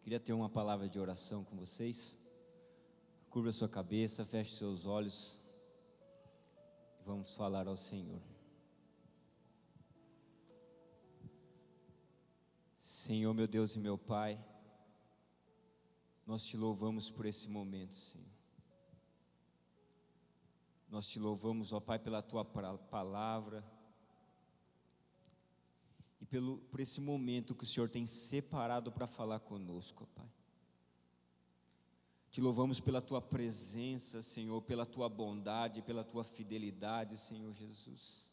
Queria ter uma palavra de oração com vocês. Curva a sua cabeça, feche seus olhos e vamos falar ao Senhor. Senhor, meu Deus e meu Pai, nós te louvamos por esse momento, Senhor. Nós te louvamos, ó Pai, pela tua palavra e por esse momento que o Senhor tem separado para falar conosco, ó Pai. Te louvamos pela tua presença, Senhor, pela tua bondade, pela tua fidelidade, Senhor Jesus.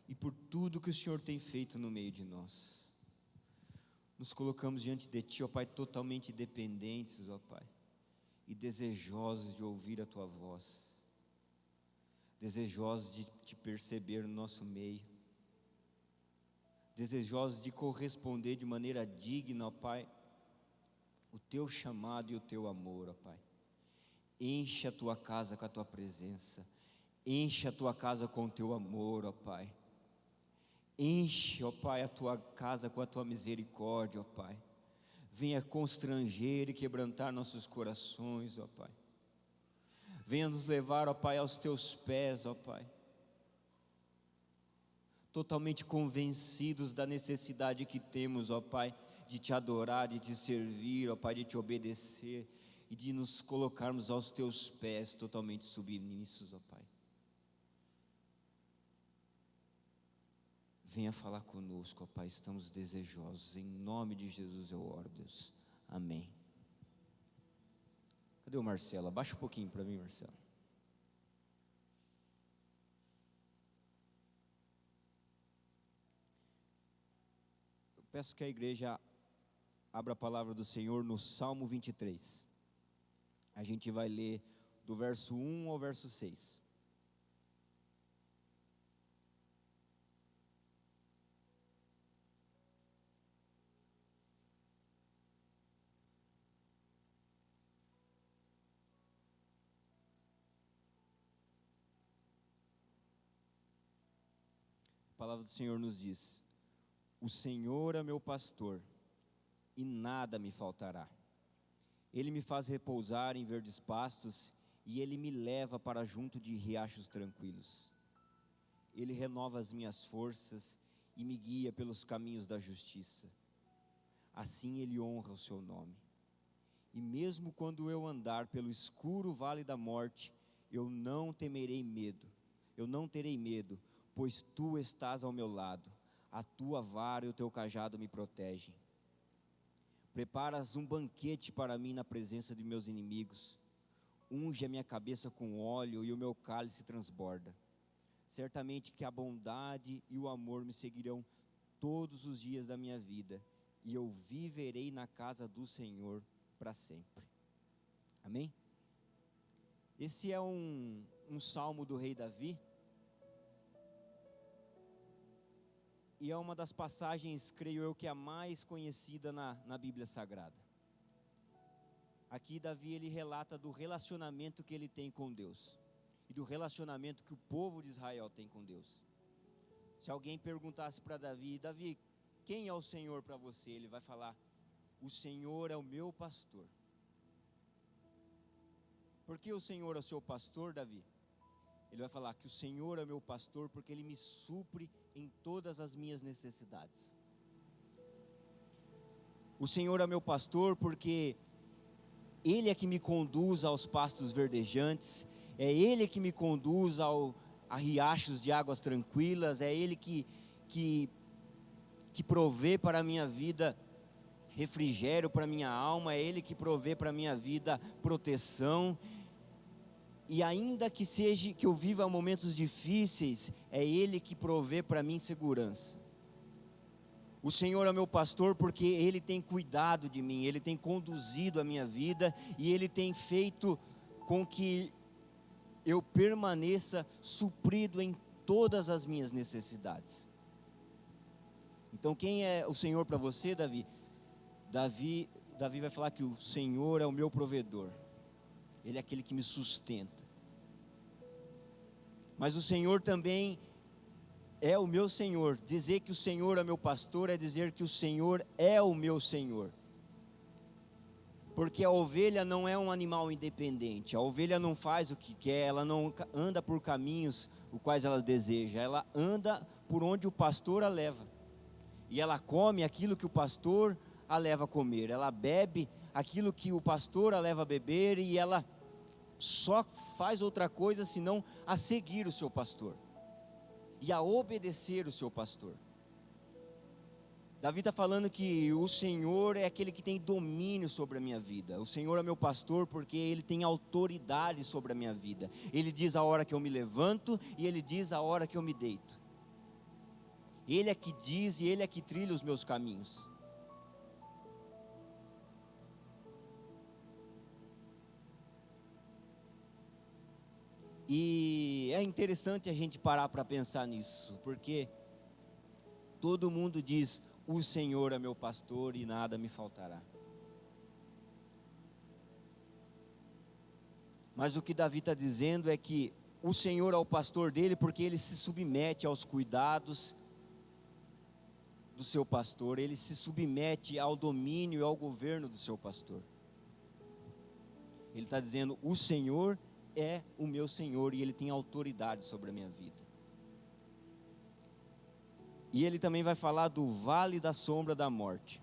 E por tudo que o Senhor tem feito no meio de nós. Nos colocamos diante de Ti, ó Pai, totalmente dependentes, ó Pai, e desejosos de ouvir a Tua voz, desejosos de Te perceber no nosso meio, desejosos de corresponder de maneira digna, ó Pai, o Teu chamado e o Teu amor, ó Pai. Enche a Tua casa com a Tua presença, enche a Tua casa com o Teu amor, ó Pai. Enche, ó Pai, a Tua casa com a Tua misericórdia, ó Pai. Venha constranger e quebrantar nossos corações, ó Pai. Venha nos levar, ó Pai, aos Teus pés, ó Pai. Totalmente convencidos da necessidade que temos, ó Pai, de Te adorar, de Te servir, ó Pai, de Te obedecer e de nos colocarmos aos Teus pés, totalmente submissos, ó Pai. Venha falar conosco, ó Pai, estamos desejosos, em nome de Jesus eu oro, Deus, amém. Cadê o Marcelo? Abaixa um pouquinho para mim, Marcelo. Eu peço que a igreja abra a palavra do Senhor no Salmo 23, a gente vai ler do verso 1 ao verso 6. A palavra do Senhor nos diz: o Senhor é meu pastor, e nada me faltará. Ele me faz repousar em verdes pastos, e Ele me leva para junto de riachos tranquilos. Ele renova as minhas forças, e me guia pelos caminhos da justiça. Assim Ele honra o seu nome. E mesmo quando eu andar pelo escuro vale da morte, eu não terei medo, pois Tu estás ao meu lado, a Tua vara e o Teu cajado me protegem. Preparas um banquete para mim na presença de meus inimigos, unge a minha cabeça com óleo e o meu cálice transborda. Certamente que a bondade e o amor me seguirão todos os dias da minha vida, e eu viverei na casa do Senhor para sempre. Amém? Esse é um salmo do rei Davi, e é uma das passagens, creio eu, que é a mais conhecida na Bíblia Sagrada. Aqui Davi, ele relata do relacionamento que ele tem com Deus, e do relacionamento que o povo de Israel tem com Deus. Se alguém perguntasse para Davi: Davi, quem é o Senhor para você? Ele vai falar: o Senhor é o meu pastor. Por que o Senhor é o seu pastor, Davi? Ele vai falar que o Senhor é meu pastor porque Ele me supre em todas as minhas necessidades. O Senhor é meu pastor porque Ele é que me conduz aos pastos verdejantes, é Ele que me conduz a riachos de águas tranquilas, é Ele que provê para a minha vida refrigério para a minha alma, é Ele que provê para a minha vida proteção. E ainda que eu viva momentos difíceis, é Ele que provê para mim segurança. O Senhor é meu pastor porque Ele tem cuidado de mim, Ele tem conduzido a minha vida, e Ele tem feito com que eu permaneça suprido em todas as minhas necessidades. Então quem é o Senhor para você, Davi? Davi vai falar que o Senhor é o meu provedor. Ele é aquele que me sustenta. Mas o Senhor também é o meu Senhor. Dizer que o Senhor é meu pastor é dizer que o Senhor é o meu Senhor. Porque a ovelha não é um animal independente, a ovelha não faz o que quer, ela não anda por caminhos os quais ela deseja, ela anda por onde o pastor a leva. E ela come aquilo que o pastor a leva a comer, ela bebe aquilo que o pastor a leva a beber, e ela só faz outra coisa senão a seguir o seu pastor e a obedecer o seu pastor. Davi está falando que o Senhor é aquele que tem domínio sobre a minha vida. O Senhor é meu pastor porque Ele tem autoridade sobre a minha vida. Ele diz a hora que eu me levanto e Ele diz a hora que eu me deito. Ele é que diz e Ele é que trilha os meus caminhos. E é interessante a gente parar para pensar nisso, porque todo mundo diz: o Senhor é meu pastor e nada me faltará. Mas o que Davi está dizendo é que o Senhor é o pastor dele porque ele se submete aos cuidados do seu pastor, ele se submete ao domínio e ao governo do seu pastor. Ele está dizendo: o Senhor é o meu Senhor e Ele tem autoridade sobre a minha vida. E ele também vai falar do vale da sombra da morte.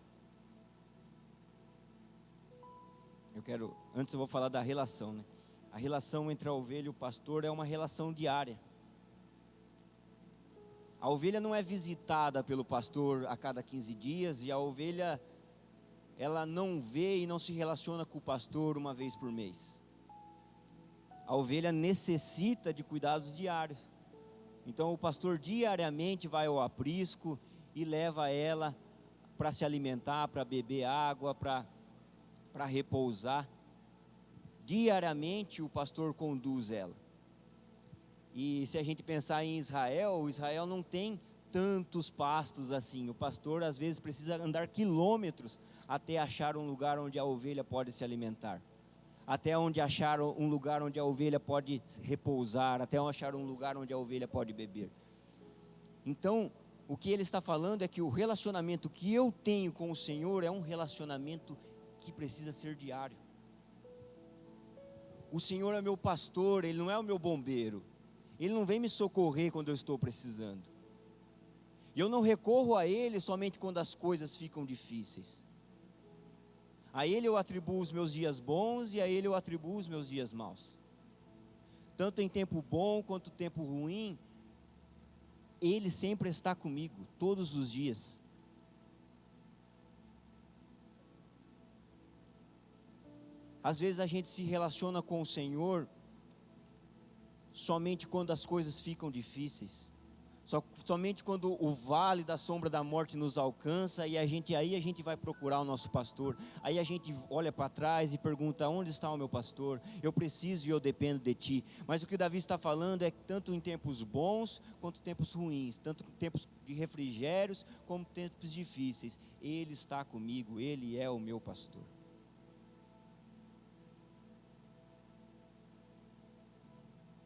Antes eu vou falar da relação, né? A relação entre a ovelha e o pastor é uma relação diária. A ovelha não é visitada pelo pastor a cada 15 dias, e a ovelha, ela não vê e não se relaciona com o pastor uma vez por mês. A ovelha necessita de cuidados diários. Então o pastor diariamente vai ao aprisco e leva ela para se alimentar, para beber água, para repousar. Diariamente o pastor conduz ela. E se a gente pensar em Israel, Israel não tem tantos pastos assim. O pastor às vezes precisa andar quilômetros até achar um lugar onde a ovelha pode se alimentar. Até onde achar um lugar onde a ovelha pode repousar, até achar um lugar onde a ovelha pode beber. Então, o que ele está falando é que o relacionamento que eu tenho com o Senhor é um relacionamento que precisa ser diário. O Senhor é meu pastor, Ele não é o meu bombeiro. Ele não vem me socorrer quando eu estou precisando. E eu não recorro a Ele somente quando as coisas ficam difíceis. A Ele eu atribuo os meus dias bons e a Ele eu atribuo os meus dias maus. Tanto em tempo bom quanto tempo ruim, Ele sempre está comigo, todos os dias. Às vezes a gente se relaciona com o Senhor somente quando as coisas ficam difíceis. Somente quando o vale da sombra da morte nos alcança, e aí a gente vai procurar o nosso pastor. Aí a gente olha para trás e pergunta: onde está o meu pastor? Eu preciso e eu dependo de ti. Mas o que Davi está falando é que tanto em tempos bons quanto tempos ruins, tanto em tempos de refrigérios como tempos difíceis, Ele está comigo, Ele é o meu pastor.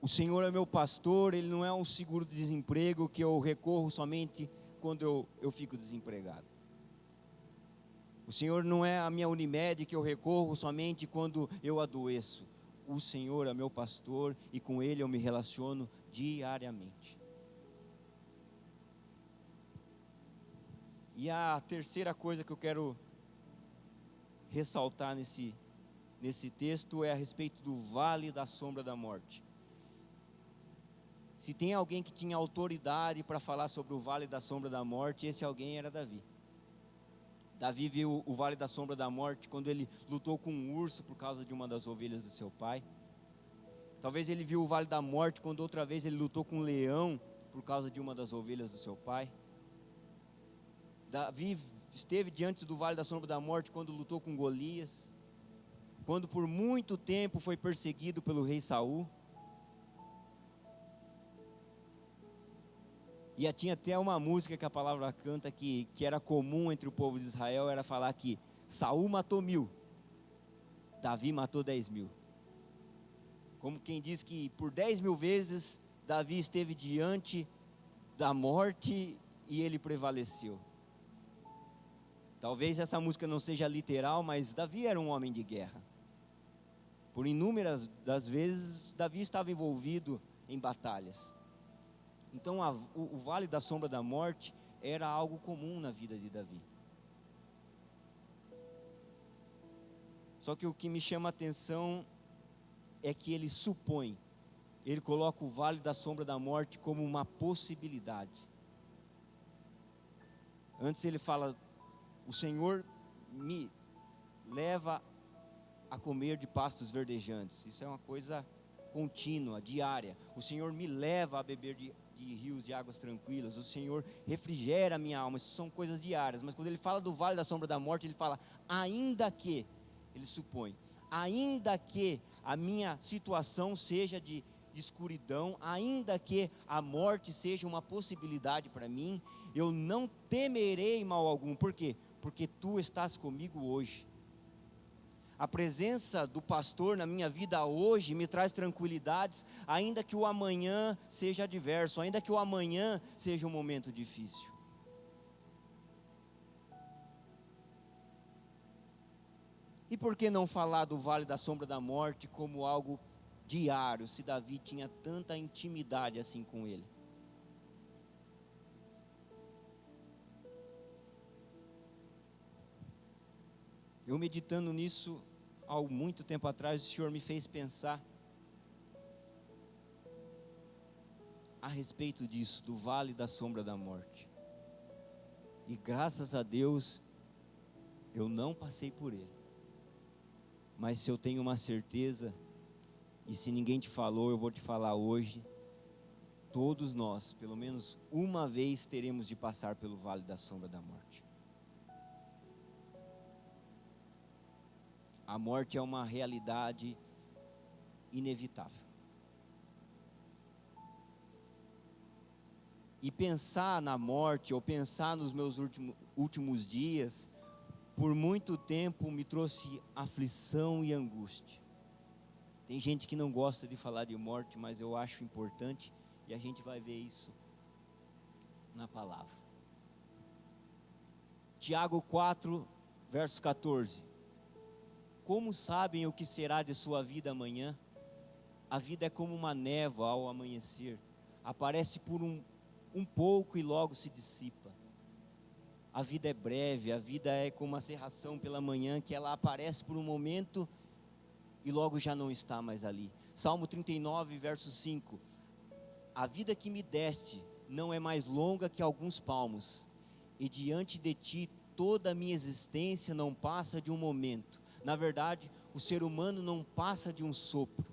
O Senhor é meu pastor, Ele não é um seguro-desemprego que eu recorro somente quando eu fico desempregado. O Senhor não é a minha Unimed que eu recorro somente quando eu adoeço. O Senhor é meu pastor e com Ele eu me relaciono diariamente. E a terceira coisa que eu quero ressaltar nesse texto é a respeito do vale da sombra da morte. Se tem alguém que tinha autoridade para falar sobre o vale da sombra da morte, esse alguém era Davi. Davi viu o vale da sombra da morte quando ele lutou com um urso por causa de uma das ovelhas do seu pai. Talvez ele viu o vale da morte quando outra vez ele lutou com um leão por causa de uma das ovelhas do seu pai. Davi esteve diante do vale da sombra da morte quando lutou com Golias. Quando por muito tempo foi perseguido pelo rei Saul. E tinha até uma música que a palavra canta que era comum entre o povo de Israel, era falar que Saul matou 1000, Davi matou 10.000. Como quem diz que por 10.000 vezes Davi esteve diante da morte e ele prevaleceu. Talvez essa música não seja literal, mas Davi era um homem de guerra. Por inúmeras das vezes, Davi estava envolvido em batalhas. Então, o vale da sombra da morte era algo comum na vida de Davi. Só que o que me chama a atenção é que ele supõe, ele coloca o vale da sombra da morte como uma possibilidade. Antes ele fala, o Senhor me leva a comer de pastos verdejantes. Isso é uma coisa contínua, diária. O Senhor me leva a beber de rios de águas tranquilas. O Senhor refrigera a minha alma. Isso são coisas diárias. Mas quando ele fala do vale da sombra da morte, ele fala, ainda que, ele supõe, ainda que a minha situação seja de escuridão, ainda que a morte seja uma possibilidade para mim, eu não temerei mal algum. Por quê? Porque tu estás comigo hoje. A presença do pastor na minha vida hoje me traz tranquilidades, ainda que o amanhã seja adverso, ainda que o amanhã seja um momento difícil. E por que não falar do vale da sombra da morte como algo diário, se Davi tinha tanta intimidade assim com ele? Eu meditando nisso, há muito tempo atrás, o Senhor me fez pensar a respeito disso, do vale da sombra da morte. E graças a Deus, eu não passei por ele. Mas se eu tenho uma certeza, e se ninguém te falou, eu vou te falar hoje, todos nós, pelo menos uma vez, teremos de passar pelo vale da sombra da morte. A morte é uma realidade inevitável. E pensar na morte, ou pensar nos meus últimos dias, por muito tempo me trouxe aflição e angústia. Tem gente que não gosta de falar de morte, mas eu acho importante, e a gente vai ver isso na palavra. Tiago 4, verso 14. Como sabem o que será de sua vida amanhã? A vida é como uma névoa ao amanhecer. Aparece por um pouco e logo se dissipa. A vida é breve, a vida é como uma cerração pela manhã, que ela aparece por um momento e logo já não está mais ali. Salmo 39, verso 5. A vida que me deste não é mais longa que alguns palmos, e diante de ti toda a minha existência não passa de um momento. Na verdade, o ser humano não passa de um sopro.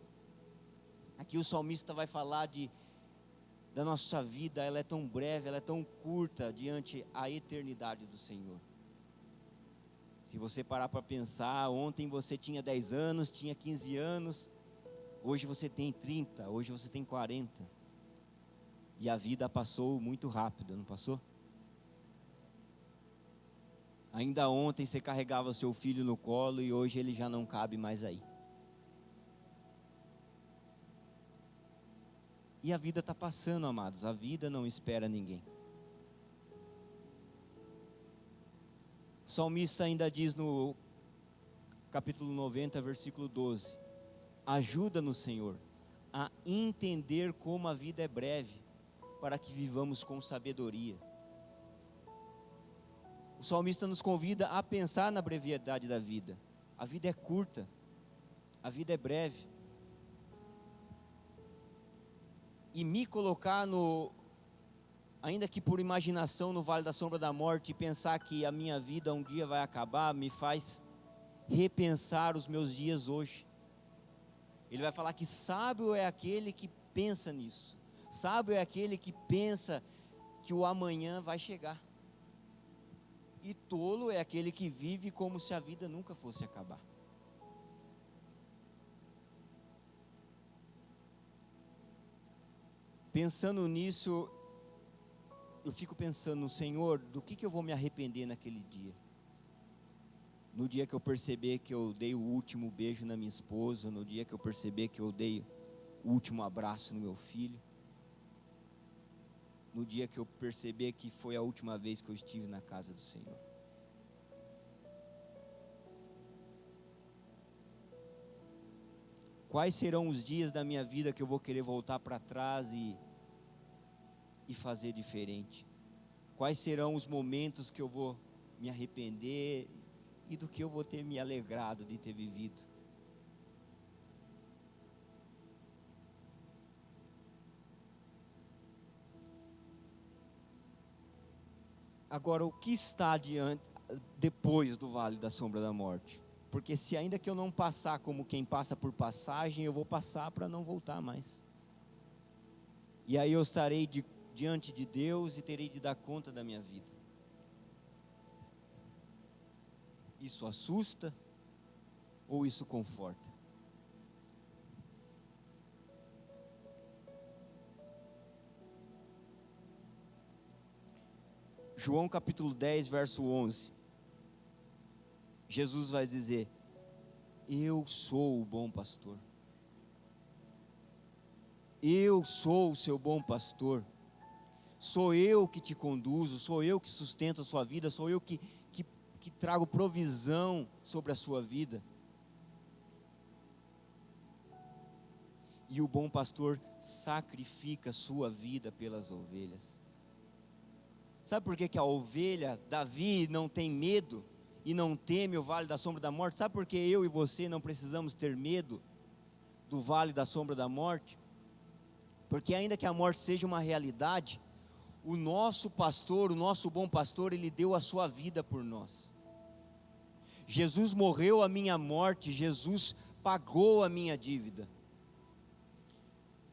Aqui o salmista vai falar da nossa vida, ela é tão breve, ela é tão curta diante a eternidade do Senhor. Se você parar para pensar, ontem você tinha 10 anos, tinha 15 anos, hoje você tem 30, hoje você tem 40. E a vida passou muito rápido, não passou? Ainda ontem você carregava seu filho no colo e hoje ele já não cabe mais aí. E a vida está passando, amados, a vida não espera ninguém. O salmista ainda diz no capítulo 90, versículo 12: ajuda-nos, Senhor, a entender como a vida é breve, para que vivamos com sabedoria. O salmista nos convida a pensar na brevidade da vida. A vida é curta, a vida é breve. E me colocar ainda que por imaginação, no vale da sombra da morte, e pensar que a minha vida um dia vai acabar, me faz repensar os meus dias hoje. Ele vai falar que sábio é aquele que pensa nisso. Sábio é aquele que pensa que o amanhã vai chegar. E tolo é aquele que vive como se a vida nunca fosse acabar. Pensando nisso, eu fico pensando, Senhor, do que eu vou me arrepender naquele dia? No dia que eu perceber que eu dei o último beijo na minha esposa, no dia que eu perceber que eu dei o último abraço no meu filho, no dia que eu perceber que foi a última vez que eu estive na casa do Senhor. Quais serão os dias da minha vida que eu vou querer voltar para trás e fazer diferente? Quais serão os momentos que eu vou me arrepender e do que eu vou ter me alegrado de ter vivido? Agora, o que está depois do vale da sombra da morte? Porque se ainda que eu não passar como quem passa por passagem, eu vou passar para não voltar mais. E aí eu estarei diante de Deus e terei de dar conta da minha vida. Isso assusta ou isso conforta? João capítulo 10, verso 11. Jesus vai dizer: eu sou o bom pastor. Eu sou o seu bom pastor. Sou eu que te conduzo, sou eu que sustento a sua vida, sou eu que trago provisão sobre a sua vida. E o bom pastor sacrifica a sua vida pelas ovelhas. Sabe por que a ovelha, Davi, não tem medo e não teme o vale da sombra da morte? Sabe por que eu e você não precisamos ter medo do vale da sombra da morte? Porque ainda que a morte seja uma realidade, o nosso pastor, o nosso bom pastor, ele deu a sua vida por nós. Jesus morreu a minha morte, Jesus pagou a minha dívida.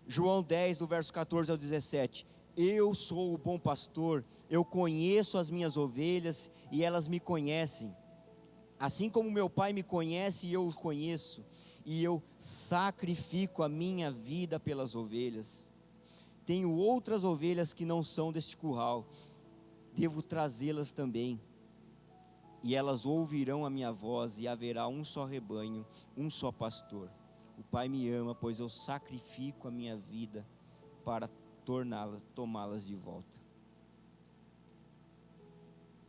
João 10, do verso 14 ao 17. Eu sou o bom pastor, eu conheço as minhas ovelhas e elas me conhecem. Assim como meu Pai me conhece e eu os conheço, e eu sacrifico a minha vida pelas ovelhas. Tenho outras ovelhas que não são deste curral, devo trazê-las também. E elas ouvirão a minha voz, e haverá um só rebanho, um só pastor. O Pai me ama, pois eu sacrifico a minha vida para tomá-las de volta.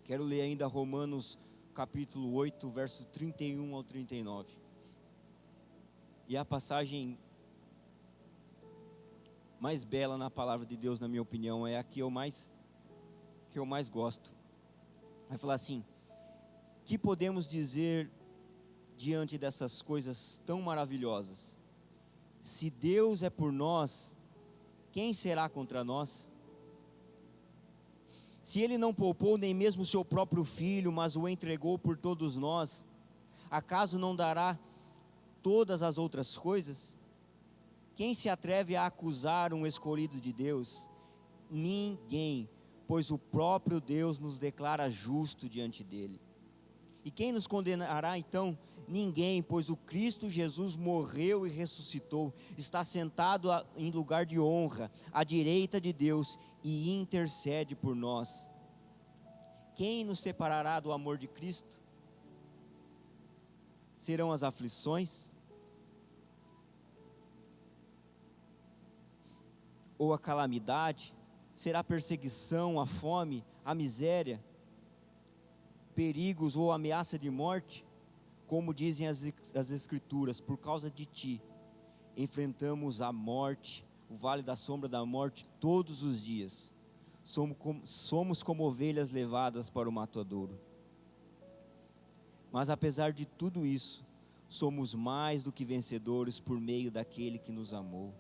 Quero ler ainda Romanos capítulo 8, verso 31 ao 39. E a passagem mais bela na palavra de Deus, na minha opinião, é a que eu mais gosto. Vai falar assim: que podemos dizer diante dessas coisas tão maravilhosas? Se Deus é por nós, quem será contra nós? Se Ele não poupou nem mesmo o seu próprio Filho, mas o entregou por todos nós, acaso não dará todas as outras coisas? Quem se atreve a acusar um escolhido de Deus? Ninguém, pois o próprio Deus nos declara justo diante dele. E quem nos condenará então? Ninguém, pois o Cristo Jesus morreu e ressuscitou, está sentado em lugar de honra, à direita de Deus, e intercede por nós. Quem nos separará do amor de Cristo? Serão as aflições? Ou a calamidade? Será a perseguição, a fome, a miséria, perigos ou ameaça de morte? Como dizem as Escrituras, por causa de ti, enfrentamos a morte, o vale da sombra da morte todos os dias. Somos como ovelhas levadas para o matadouro. Mas apesar de tudo isso, somos mais do que vencedores por meio daquele que nos amou.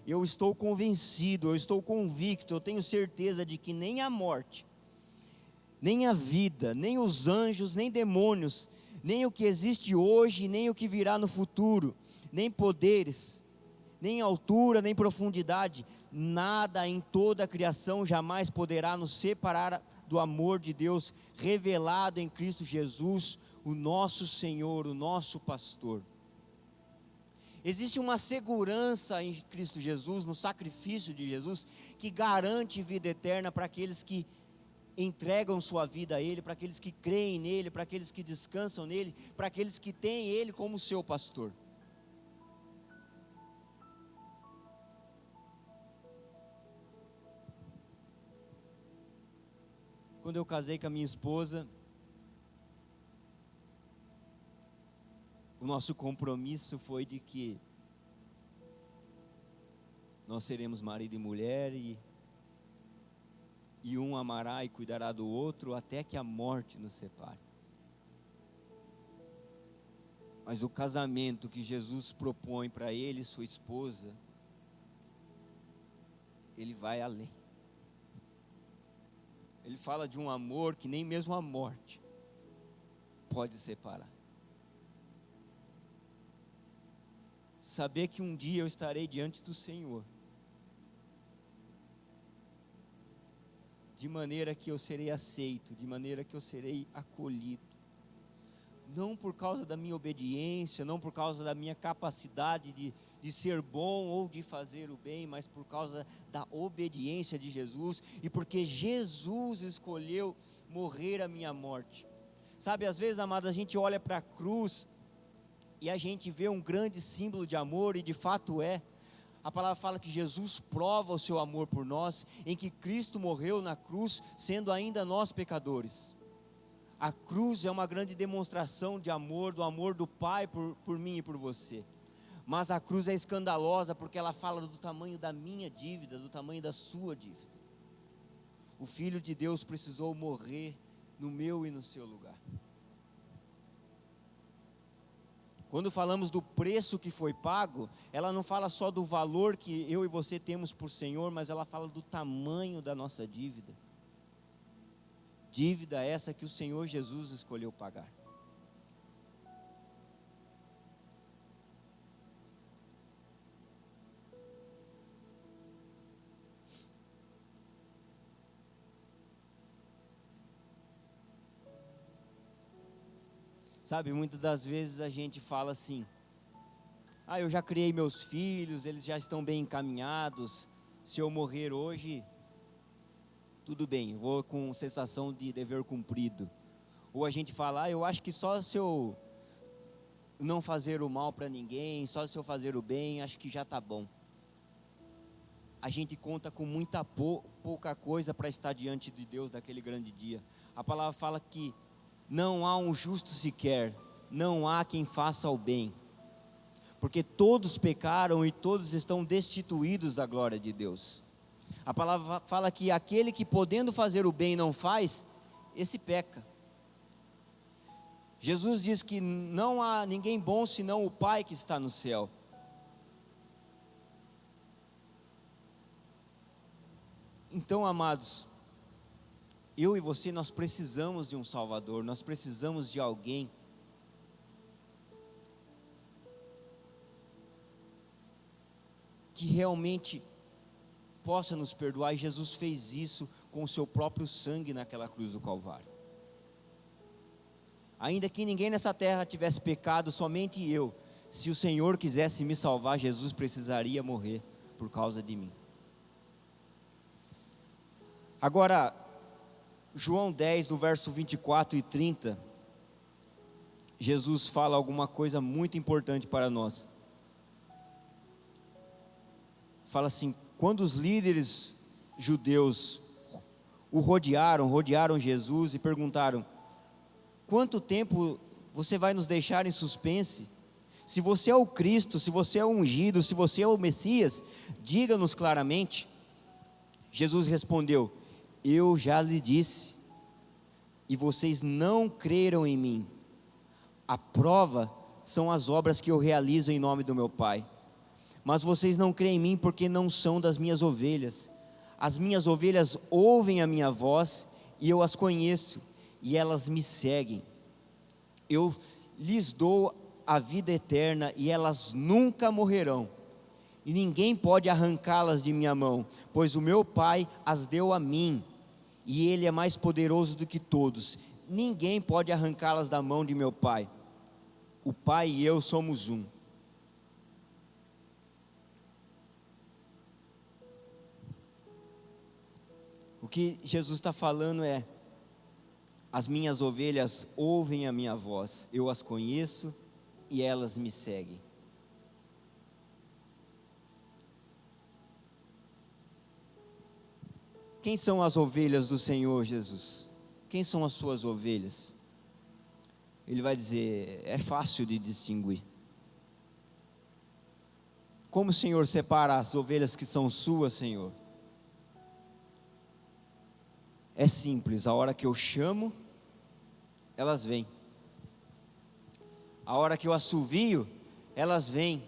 Eu estou convencido, eu estou convicto, eu tenho certeza de que nem a morte, nem a vida, nem os anjos, nem demônios, nem o que existe hoje, nem o que virá no futuro, nem poderes, nem altura, nem profundidade, nada em toda a criação jamais poderá nos separar do amor de Deus revelado em Cristo Jesus, o nosso Senhor, o nosso pastor. Existe uma segurança em Cristo Jesus, no sacrifício de Jesus, que garante vida eterna para aqueles que entregam sua vida a Ele, para aqueles que creem nele, para aqueles que descansam nele, para aqueles que têm Ele como seu pastor. quando eu casei com a minha esposa, o nosso compromisso foi de que nós seremos marido e mulher, e um amará e cuidará do outro até que a morte nos separe. Mas o casamento que Jesus propõe para ele e sua esposa, ele vai além. Ele fala de um amor que nem mesmo a morte pode separar. Saber que um dia eu estarei diante do Senhor, de maneira que eu serei aceito, de maneira que eu serei acolhido. Não por causa da minha obediência, não por causa da minha capacidade de ser bom ou de fazer o bem, mas por causa da obediência de Jesus, e porque Jesus escolheu morrer a minha morte. Sabe, às vezes, amado, a gente olha para a cruz e a gente vê um grande símbolo de amor, e de fato é. A palavra fala que Jesus prova o seu amor por nós, em que Cristo morreu na cruz, sendo ainda nós pecadores. A cruz é uma grande demonstração de amor, do amor do Pai por mim e por você. Mas a cruz é escandalosa porque ela fala do tamanho da minha dívida, do tamanho da sua dívida. O Filho de Deus precisou morrer no meu e no seu lugar. Quando falamos do preço que foi pago, ela não fala só do valor que eu e você temos por Senhor, mas ela fala do tamanho da nossa dívida. Dívida essa que o Senhor Jesus escolheu pagar. Sabe, muitas das vezes a gente fala assim: eu já criei meus filhos, eles já estão bem encaminhados, se eu morrer hoje, tudo bem, vou com sensação de dever cumprido. Ou a gente fala: eu acho que só se eu não fazer o mal para ninguém, só se eu fazer o bem, acho que já está bom. A gente conta com muita pouca coisa para estar diante de Deus naquele grande dia. A palavra fala que não há um justo sequer, não há quem faça o bem, porque todos pecaram e todos estão destituídos da glória de Deus. A palavra fala que aquele que podendo fazer o bem não faz, esse peca. Jesus diz que não há ninguém bom senão o Pai que está no céu. Então, amados, eu e você, nós precisamos de um Salvador, nós precisamos de alguém que realmente possa nos perdoar, e Jesus fez isso com o seu próprio sangue naquela cruz do Calvário. Ainda que ninguém nessa terra tivesse pecado, somente eu, se o Senhor quisesse me salvar, Jesus precisaria morrer por causa de mim. Agora, João 10, do verso 24 e 30, Jesus fala alguma coisa muito importante para nós. Fala assim: quando os líderes judeus o rodearam Jesus e perguntaram: quanto tempo você vai nos deixar em suspense? Se você é o Cristo, se você é o ungido, se você é o Messias, diga-nos claramente. Jesus respondeu: eu já lhe disse, e vocês não creram em mim. A prova são as obras que eu realizo em nome do meu Pai. Mas vocês não creem em mim porque não são das minhas ovelhas. As minhas ovelhas ouvem a minha voz, e eu as conheço, e elas me seguem. Eu lhes dou a vida eterna, e elas nunca morrerão, e ninguém pode arrancá-las de minha mão, pois o meu Pai as deu a mim, e Ele é mais poderoso do que todos. Ninguém pode arrancá-las da mão de meu Pai. O Pai e eu somos um. O que Jesus está falando é: as minhas ovelhas ouvem a minha voz, eu as conheço e elas me seguem. Quem são as ovelhas do Senhor Jesus? Quem são as suas ovelhas? Ele vai dizer: é fácil de distinguir. Como o Senhor separa as ovelhas que são suas, Senhor? É simples, a hora que eu chamo, elas vêm. A hora que eu assovio, elas vêm.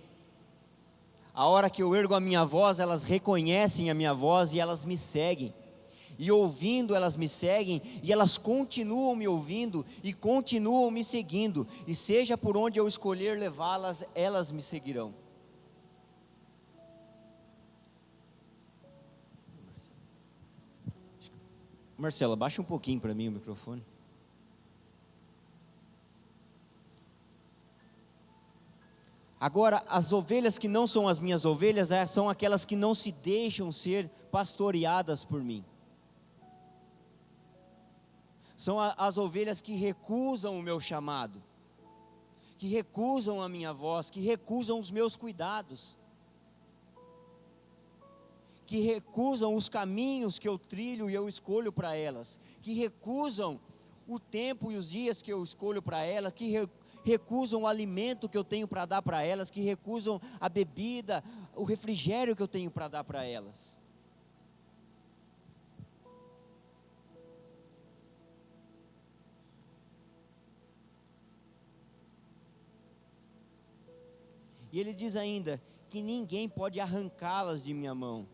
A hora que eu ergo a minha voz, elas reconhecem a minha voz e elas me seguem. E ouvindo, elas me seguem, e elas continuam me ouvindo, e continuam me seguindo. E seja por onde eu escolher levá-las, elas me seguirão. Marcela, baixa um pouquinho para mim o microfone. Agora, as ovelhas que não são as minhas ovelhas, são aquelas que não se deixam ser pastoreadas por mim. São as ovelhas que recusam o meu chamado, que recusam a minha voz, que recusam os meus cuidados, que recusam os caminhos que eu trilho e eu escolho para elas, que recusam o tempo e os dias que eu escolho para elas, que recusam o alimento que eu tenho para dar para elas, que recusam a bebida, o refrigério que eu tenho para dar para elas. E ele diz ainda que ninguém pode arrancá-las de minha mão.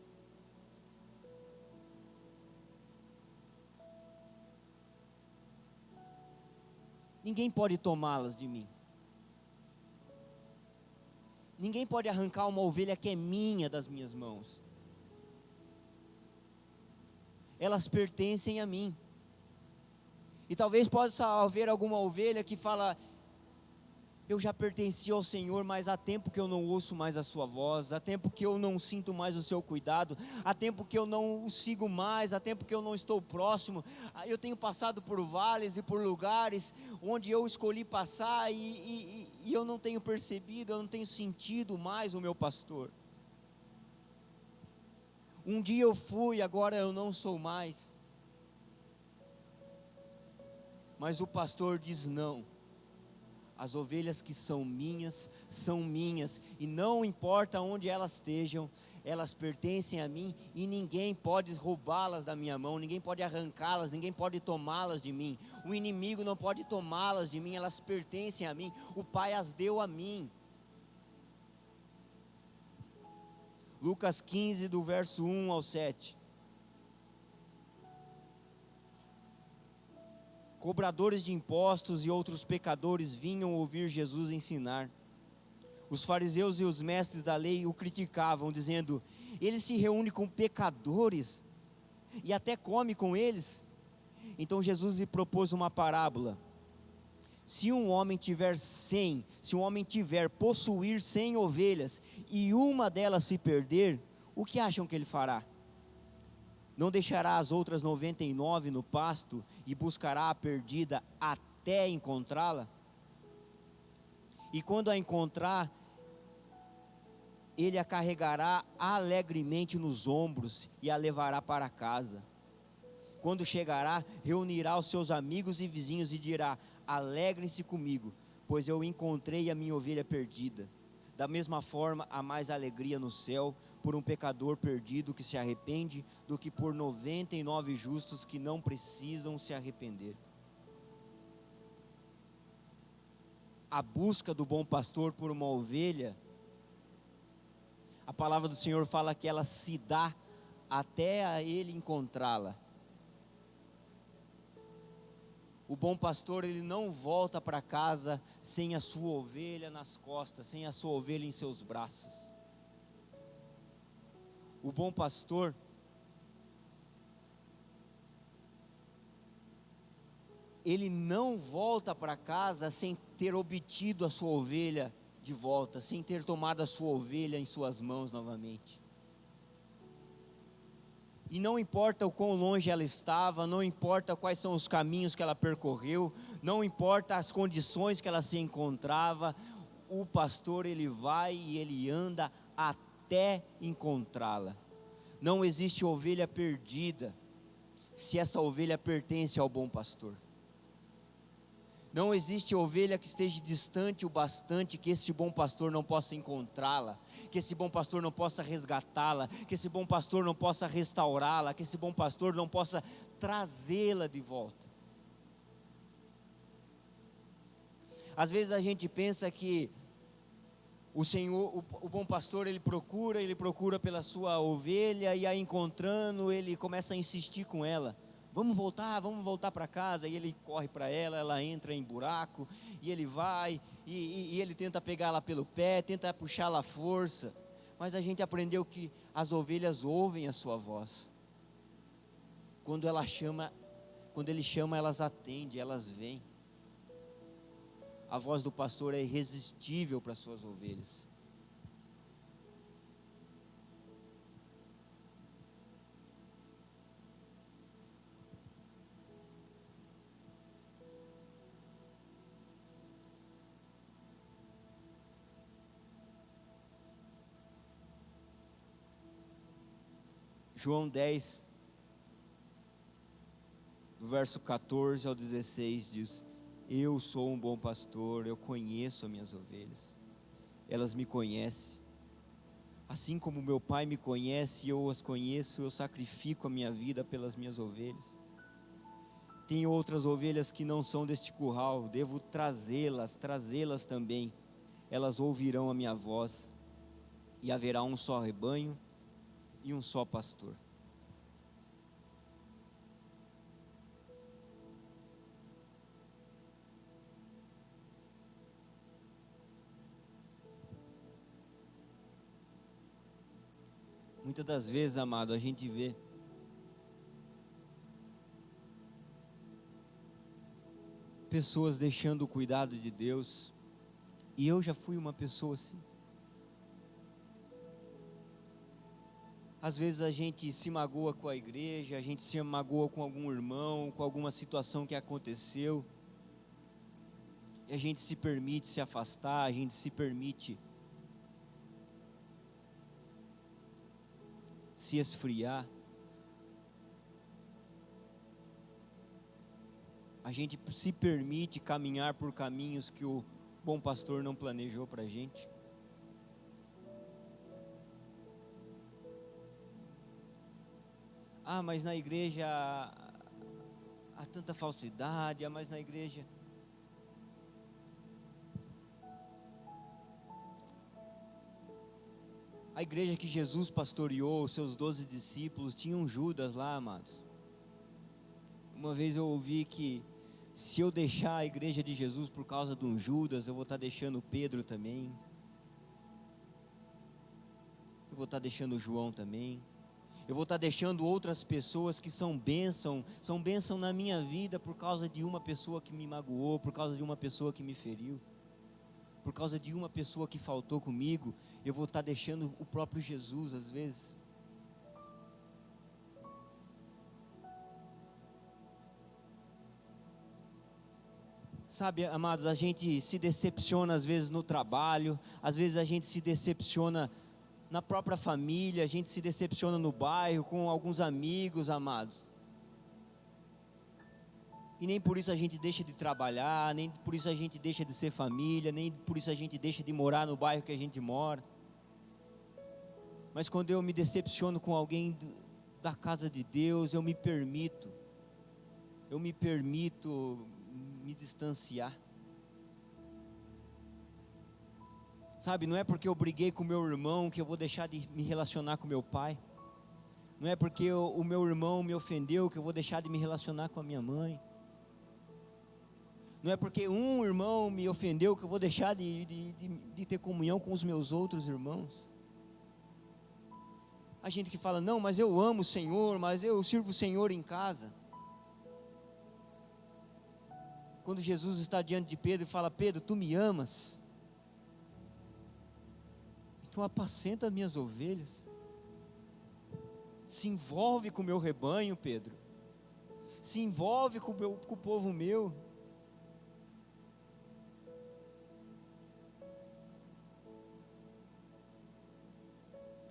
Ninguém pode tomá-las de mim. Ninguém pode arrancar uma ovelha que é minha das minhas mãos. Elas pertencem a mim. E talvez possa haver alguma ovelha que fala: eu já pertenci ao Senhor, mas há tempo que eu não ouço mais a sua voz, há tempo que eu não sinto mais o seu cuidado, há tempo que eu não o sigo mais, há tempo que eu não estou próximo. Eu tenho passado por vales e por lugares onde eu escolhi passar e eu não tenho percebido, eu não tenho sentido mais o meu pastor. Um dia eu fui, agora eu não sou mais. Mas o pastor diz não. As ovelhas que são minhas, e não importa onde elas estejam, elas pertencem a mim, e ninguém pode roubá-las da minha mão, ninguém pode arrancá-las, ninguém pode tomá-las de mim, o inimigo não pode tomá-las de mim, elas pertencem a mim, o Pai as deu a mim. Lucas 15, do verso 1 ao 7. Cobradores de impostos e outros pecadores vinham ouvir Jesus ensinar. Os fariseus e os mestres da lei o criticavam, dizendo: ele se reúne com pecadores e até come com eles. Então Jesus lhe propôs uma parábola. Se um homem possuir 100 ovelhas e uma delas se perder, o que acham que ele fará? Não deixará as outras 99 no pasto e buscará a perdida até encontrá-la? E quando a encontrar, ele a carregará alegremente nos ombros e a levará para casa. Quando chegará, reunirá os seus amigos e vizinhos e dirá: alegrem-se comigo, pois eu encontrei a minha ovelha perdida. Da mesma forma, há mais alegria no céu por um pecador perdido que se arrepende, do que por 99 justos que não precisam se arrepender. A busca do bom pastor por uma ovelha, a palavra do Senhor fala que ela se dá até a ele encontrá-la. O bom pastor, ele não volta para casa sem a sua ovelha nas costas, sem a sua ovelha em seus braços. O bom pastor, ele não volta para casa sem ter obtido a sua ovelha de volta, sem ter tomado a sua ovelha em suas mãos novamente. E não importa o quão longe ela estava, não importa quais são os caminhos que ela percorreu, não importa as condições que ela se encontrava, o pastor, ele vai e ele anda até encontrá-la. Não existe ovelha perdida. se essa ovelha pertence ao bom pastor. Não existe ovelha que esteja distante o bastante que esse bom pastor não possa encontrá-la, que esse bom pastor não possa resgatá-la, que esse bom pastor não possa restaurá-la, que esse bom pastor não possa trazê-la de volta. Às vezes a gente pensa que o Senhor, o bom pastor, ele procura pela sua ovelha, e aí encontrando, ele começa a insistir com ela. Vamos voltar para casa. E ele corre para ela entra em buraco, e ele vai, e ele tenta pegá-la pelo pé, tenta puxá-la à força. Mas a gente aprendeu que as ovelhas ouvem a sua voz. Quando ele chama, elas atendem, elas vêm. A voz do pastor é irresistível para as suas ovelhas. João 10, do verso 14 ao 16 diz: eu sou um bom pastor, eu conheço as minhas ovelhas, elas me conhecem, assim como meu Pai me conhece, eu as conheço, eu sacrifico a minha vida pelas minhas ovelhas. Tem outras ovelhas que não são deste curral, devo trazê-las também, elas ouvirão a minha voz, e haverá um só rebanho e um só pastor. Muitas das vezes, amado, a gente vê pessoas deixando o cuidado de Deus, e eu já fui uma pessoa assim. Às vezes a gente se magoa com a igreja, a gente se magoa com algum irmão, com alguma situação que aconteceu, e a gente se permite se afastar, a gente se permite se esfriar. A gente se permite caminhar por caminhos que o bom pastor não planejou para a gente. Ah, mas na igreja há tanta falsidade, mas na igreja... A igreja que Jesus pastoreou, os seus 12 discípulos, tinha um Judas lá, amados. Uma vez eu ouvi que se eu deixar a igreja de Jesus por causa de um Judas, eu vou estar deixando Pedro também. Eu vou estar deixando João também. Eu vou estar deixando outras pessoas que são bênção na minha vida por causa de uma pessoa que me magoou, por causa de uma pessoa que me feriu, por causa de uma pessoa que faltou comigo. Eu vou estar deixando o próprio Jesus às vezes. Sabe, amados, a gente se decepciona às vezes no trabalho, às vezes a gente se decepciona na própria família, a gente se decepciona no bairro, com alguns amigos, amados. E nem por isso a gente deixa de trabalhar, nem por isso a gente deixa de ser família, nem por isso a gente deixa de morar no bairro que a gente mora. Mas quando eu me decepciono com alguém da casa de Deus, eu me permito me distanciar. Sabe, não é porque eu briguei com meu irmão que eu vou deixar de me relacionar com meu pai. Não é porque o meu irmão me ofendeu que eu vou deixar de me relacionar com a minha mãe. Não é porque um irmão me ofendeu que eu vou deixar de ter comunhão com os meus outros irmãos. A gente que fala, não, mas eu amo o Senhor, mas eu sirvo o Senhor em casa. Quando Jesus está diante de Pedro e fala, Pedro, tu me amas? Então apacenta minhas ovelhas. Se envolve com o meu rebanho, Pedro. Se envolve com o povo meu.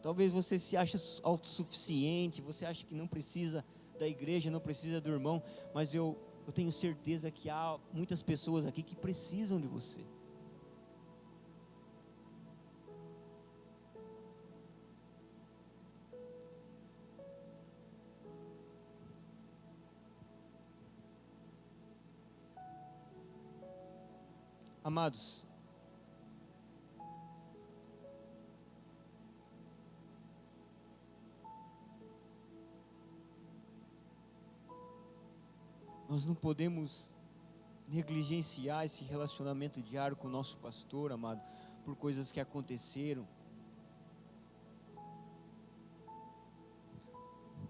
Talvez você se ache autossuficiente, você acha que não precisa da igreja, não precisa do irmão, mas eu tenho certeza que há muitas pessoas aqui que precisam de você. Amados, nós não podemos negligenciar esse relacionamento diário com o nosso pastor, amado, por coisas que aconteceram.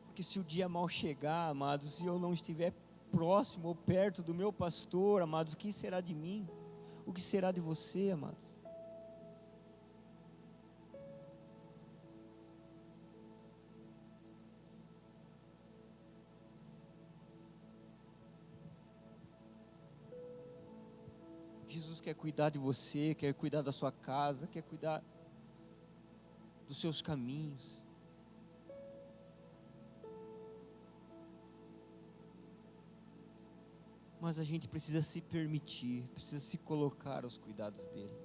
Porque se o dia mal chegar, amados, se eu não estiver próximo ou perto do meu pastor, amados, o que será de mim? O que será de você, amados? Jesus quer cuidar de você, quer cuidar da sua casa, quer cuidar dos seus caminhos. Mas a gente precisa se permitir, precisa se colocar aos cuidados dele.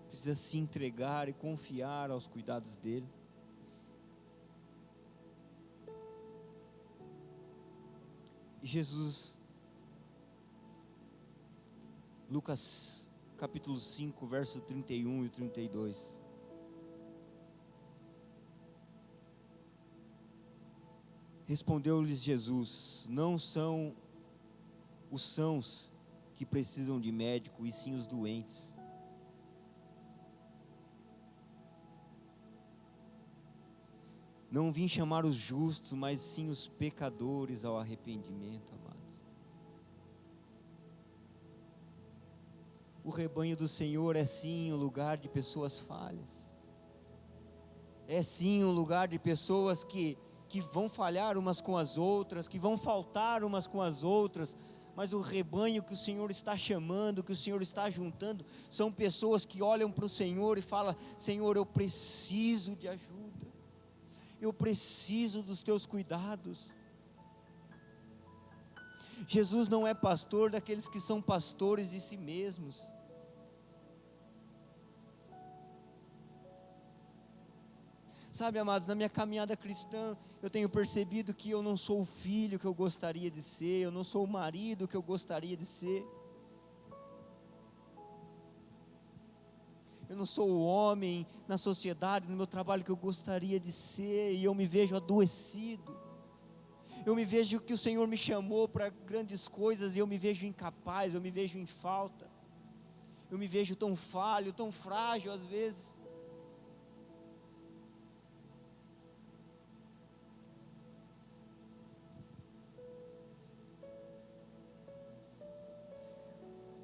Precisa se entregar e confiar aos cuidados dele. E Jesus, Lucas capítulo 5, verso 31 e 32. Respondeu-lhes Jesus: não são os sãos que precisam de médico, e sim os doentes. Não vim chamar os justos, mas sim os pecadores ao arrependimento, amados. O rebanho do Senhor é sim um lugar de pessoas falhas. É sim um lugar de pessoas que vão falhar umas com as outras, que vão faltar umas com as outras, mas o rebanho que o Senhor está chamando, que o Senhor está juntando, são pessoas que olham para o Senhor e falam: Senhor, eu preciso de ajuda, eu preciso dos teus cuidados. Jesus não é pastor daqueles que são pastores de si mesmos. Sabe, amados, na minha caminhada cristã, eu tenho percebido que eu não sou o filho que eu gostaria de ser, eu não sou o marido que eu gostaria de ser, eu não sou o homem na sociedade, no meu trabalho que eu gostaria de ser, e eu me vejo adoecido. Eu me vejo que o Senhor me chamou para grandes coisas, e eu me vejo incapaz, eu me vejo em falta, eu me vejo tão falho, tão frágil às vezes.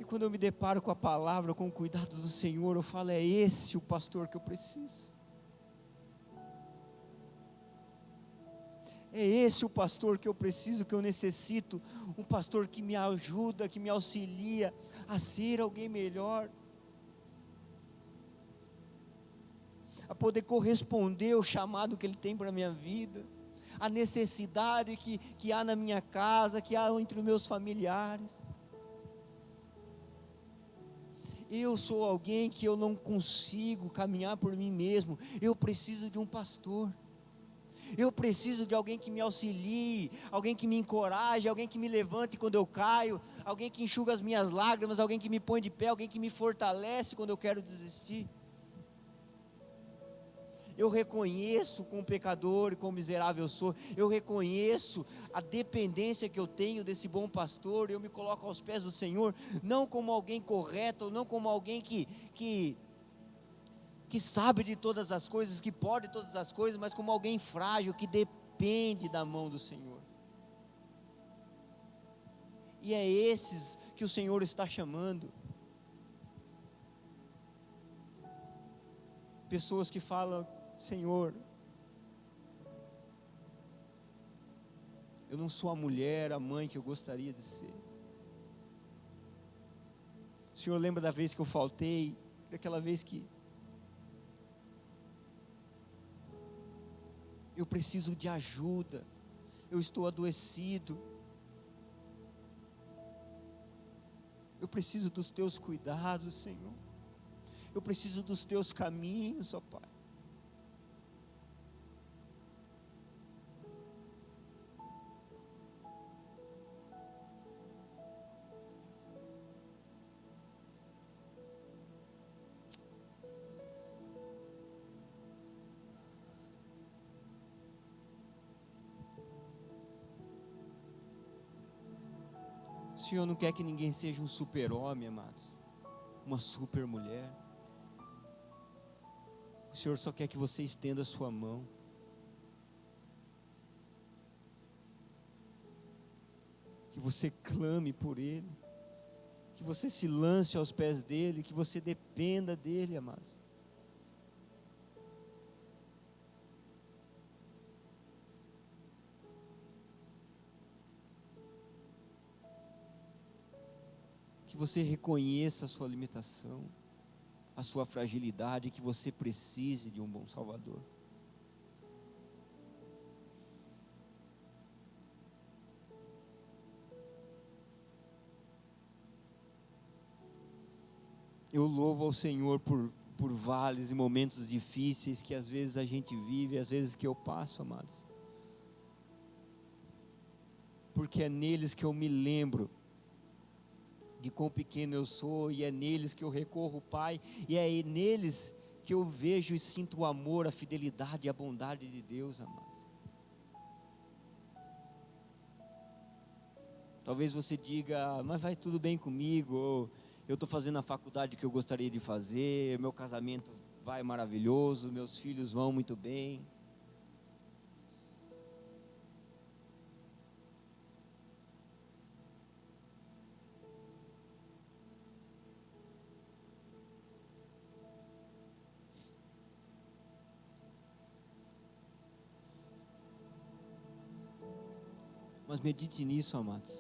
E quando eu me deparo com a palavra, com o cuidado do Senhor, eu falo: é esse o pastor que eu preciso. É esse o pastor que eu preciso, que eu necessito. Um pastor que me ajuda, que me auxilia a ser alguém melhor, a poder corresponder ao chamado que Ele tem para a minha vida, a necessidade que há na minha casa, que há entre os meus familiares. Eu sou alguém que eu não consigo caminhar por mim mesmo, eu preciso de um pastor. Eu preciso de alguém que me auxilie, alguém que me encoraje, alguém que me levante quando eu caio, alguém que enxuga as minhas lágrimas, alguém que me põe de pé, alguém que me fortalece quando eu quero desistir. Eu reconheço quão pecador e quão miserável eu sou, eu reconheço a dependência que eu tenho desse bom pastor, eu me coloco aos pés do Senhor, não como alguém correto, não como alguém que sabe de todas as coisas, que pode todas as coisas, mas como alguém frágil, que depende da mão do Senhor. E é esses que o Senhor está chamando. Pessoas que falam: Senhor, eu não sou a mulher, a mãe que eu gostaria de ser. O Senhor lembra da vez que eu faltei, daquela vez que Eu preciso de ajuda. Eu estou adoecido. Eu preciso dos teus cuidados, Senhor. Eu preciso dos teus caminhos, ó Pai. O Senhor não quer que ninguém seja um super-homem, amados, uma super-mulher. O Senhor só quer que você estenda a sua mão. Que você clame por Ele. Que você se lance aos pés dEle. Que você dependa dEle, amados. Que você reconheça a sua limitação, a sua fragilidade, que você precise de um bom Salvador. Eu louvo ao Senhor por vales e momentos difíceis que às vezes a gente vive, às vezes que eu passo, amados. Porque é neles que eu me lembro de quão pequeno eu sou, e é neles que eu recorro, Pai, e é neles que eu vejo e sinto o amor, a fidelidade e a bondade de Deus, amado. Talvez você diga, mas vai tudo bem comigo, ou eu estou fazendo a faculdade que eu gostaria de fazer, meu casamento vai maravilhoso, meus filhos vão muito bem. Mas medite nisso, amados.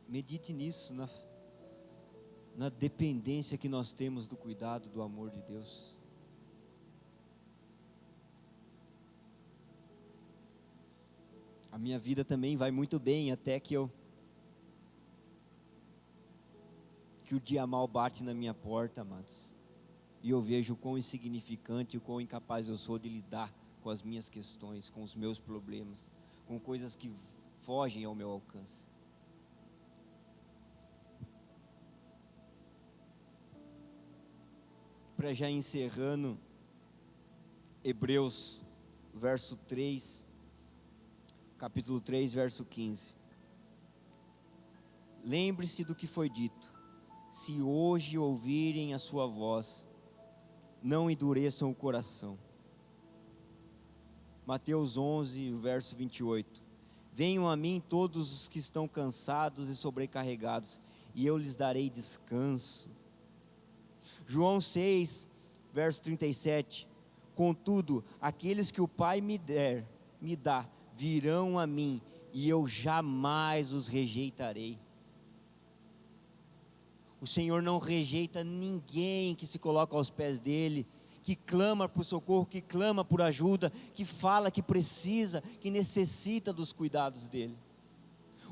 Medite nisso, na dependência que nós temos do cuidado, do amor de Deus. A minha vida também vai muito bem, até que o dia mal bate na minha porta, amados. E eu vejo o quão insignificante, o quão incapaz eu sou de lidar com as minhas questões, com os meus problemas, com coisas que fogem ao meu alcance. Para já encerrando, Hebreus, verso 3, capítulo 3, verso 15. Lembre-se do que foi dito: se hoje ouvirem a sua voz, não endureçam o coração. Mateus 11, verso 28. Venham a mim todos os que estão cansados e sobrecarregados, e eu lhes darei descanso. João 6, verso 37. Contudo, aqueles que o Pai me dá, virão a mim, e eu jamais os rejeitarei. O Senhor não rejeita ninguém que se coloca aos pés dEle, que clama por socorro, que clama por ajuda, que fala que precisa, que necessita dos cuidados dEle.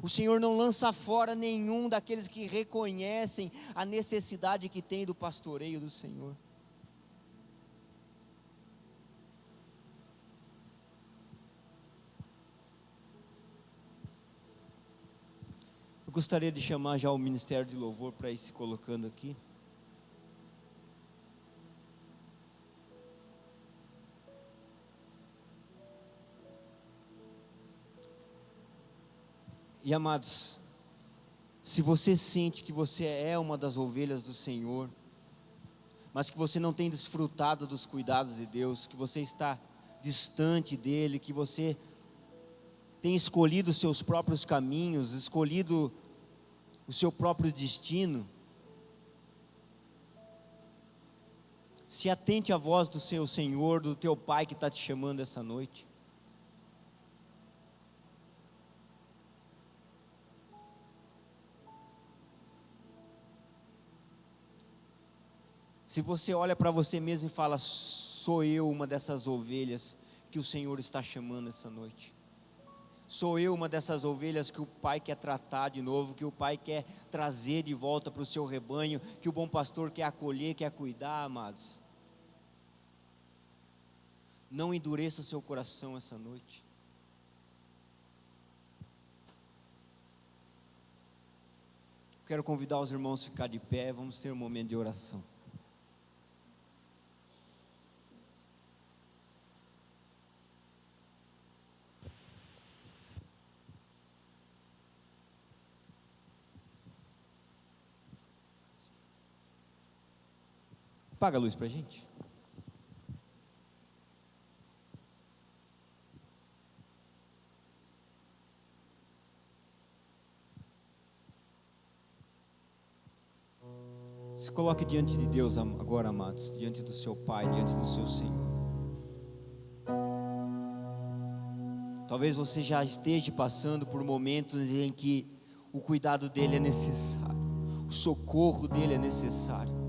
O Senhor não lança fora nenhum daqueles que reconhecem a necessidade que tem do pastoreio do Senhor. Eu gostaria de chamar já o Ministério de Louvor para ir se colocando aqui. E amados, se você sente que você é uma das ovelhas do Senhor, mas que você não tem desfrutado dos cuidados de Deus, que você está distante dEle, que você tem escolhido os seus próprios caminhos, escolhido o seu próprio destino, se atente à voz do seu Senhor, do teu Pai que está te chamando essa noite. Se você olha para você mesmo e fala: sou eu uma dessas ovelhas que o Senhor está chamando essa noite. Sou eu uma dessas ovelhas que o Pai quer tratar de novo, que o Pai quer trazer de volta para o seu rebanho, que o bom pastor quer acolher, quer cuidar, amados. Não endureça seu coração essa noite. Quero convidar os irmãos a ficar de pé, vamos ter um momento de oração. Apaga a luz para a gente. Se coloque diante de Deus agora, amados, diante do seu Pai, diante do seu Senhor. Talvez você já esteja passando por momentos em que o cuidado dele é necessário, o socorro dele é necessário.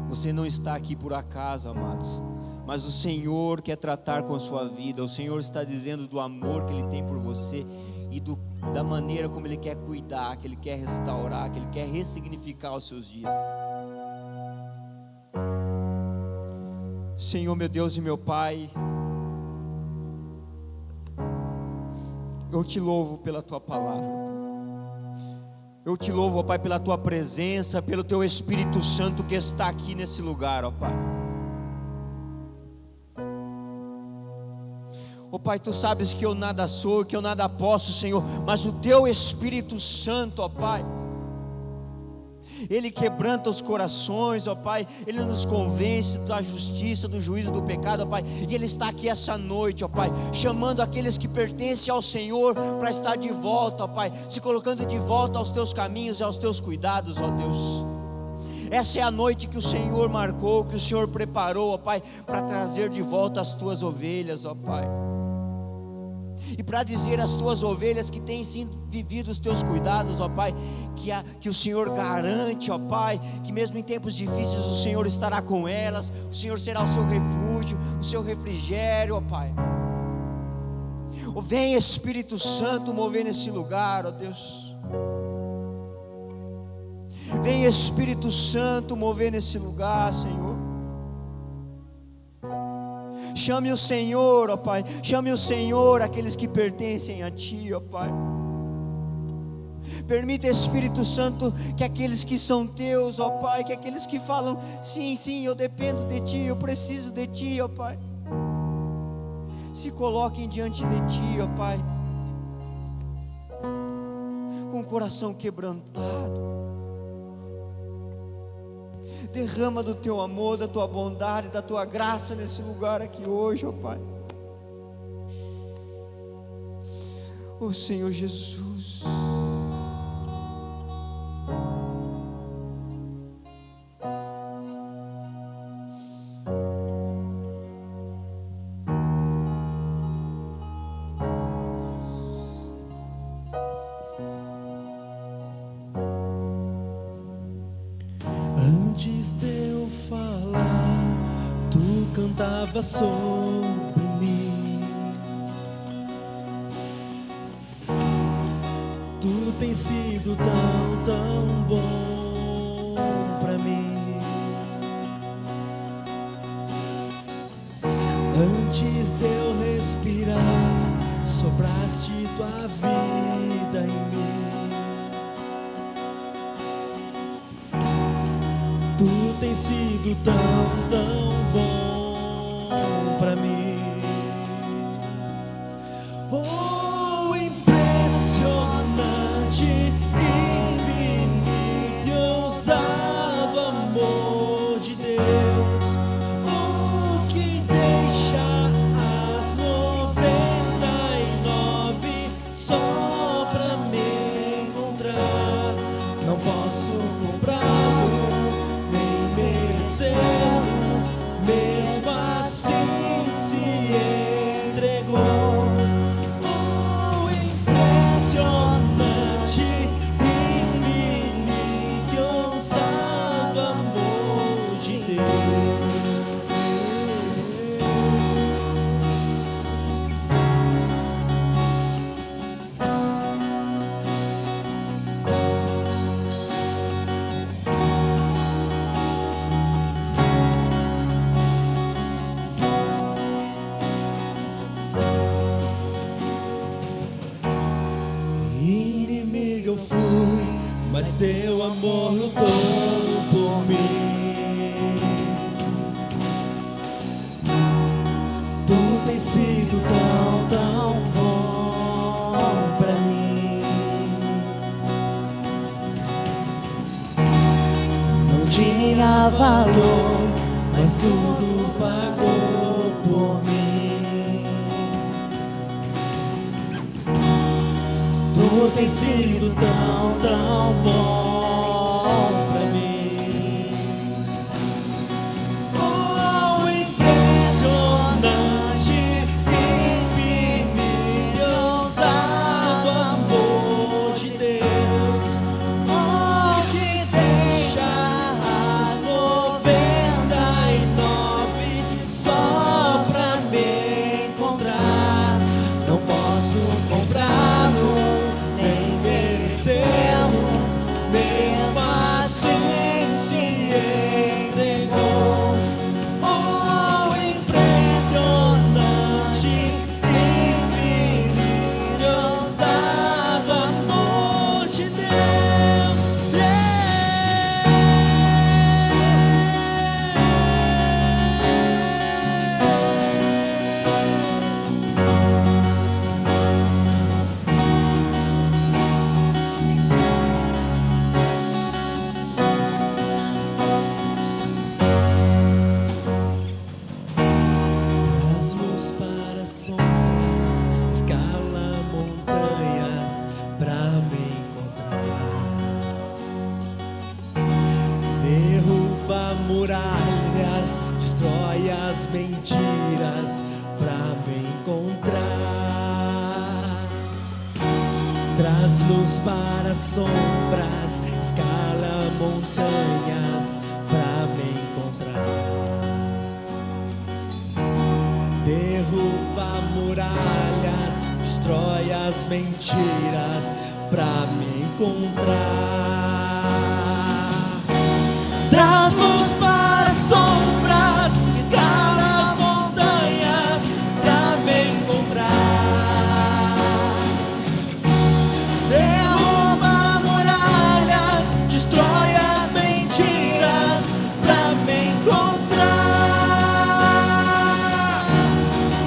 Você não está aqui por acaso, amados, mas o Senhor quer tratar com a sua vida. O Senhor está dizendo do amor que Ele tem por você e da maneira como Ele quer cuidar, que Ele quer restaurar, que Ele quer ressignificar os seus dias. Senhor, meu Deus e meu Pai, eu te louvo pela Tua palavra. Eu te louvo, ó Pai, pela Tua presença, pelo Teu Espírito Santo que está aqui nesse lugar, ó Pai. Ó Pai, Tu sabes que eu nada sou, que eu nada posso, Senhor, mas o Teu Espírito Santo, ó Pai, Ele quebranta os corações, ó Pai, Ele nos convence da justiça, do juízo, do pecado, ó Pai, e Ele está aqui essa noite, ó Pai, chamando aqueles que pertencem ao Senhor, para estar de volta, ó Pai, se colocando de volta aos Teus caminhos e aos Teus cuidados, ó Deus. Essa é a noite que o Senhor marcou, que o Senhor preparou, ó Pai, para trazer de volta as Tuas ovelhas, ó Pai, e para dizer às Tuas ovelhas que têm sido vivido os Teus cuidados, ó Pai, que o Senhor garante, ó Pai, que mesmo em tempos difíceis o Senhor estará com elas, o Senhor será o seu refúgio, o seu refrigério, ó Pai. Vem Espírito Santo mover nesse lugar, ó Deus. Vem Espírito Santo mover nesse lugar, Senhor. Chame o Senhor, ó Pai, chame o Senhor aqueles que pertencem a Ti, ó Pai. Permita, Espírito Santo, que aqueles que são Teus, ó Pai, que aqueles que falam, sim, sim, eu dependo de Ti, eu preciso de Ti, ó Pai, se coloquem diante de Ti, ó Pai, com o coração quebrantado. Derrama do Teu amor, da Tua bondade, da Tua graça nesse lugar aqui hoje, ó Pai. Ó Senhor Jesus. Antes de eu falar, Tu cantava sobre mim. Tu tens sido tão, tão bom pra mim. Antes de eu respirar, sopraste Tua vida em mim. Tu tens sido tão, tão bom pra mim. Oh, impressionante, infinito e ousado amor de Deus. Oh, que deixa as 99 só pra me encontrar. Não posso comprá-lo, mas teu amor lutou por mim. Tu tens sido tão, tão bom pra mim. Não tinha valor, mas tudo pagou por mim. Tu tens sido tão, tão bom pra mim. Oh, impressionante, infinito, ousado amor de Deus. Oh, que deixa as 99 só pra me encontrar. Não posso comprá-lo, mesmo assim se entregou. Oh, impressionante, infinito, ousado amor de Deus. Traz luz para sombras, escala montanhas pra me encontrar. Derruba muralhas, destrói as mentiras pra me encontrar. Traz luz para sombras, escala montanhas pra me encontrar. Derruba muralhas, destrói as mentiras pra me encontrar. Traz luz para sombras, escala as montanhas pra me encontrar. Derruba muralhas, destrói as mentiras pra me encontrar.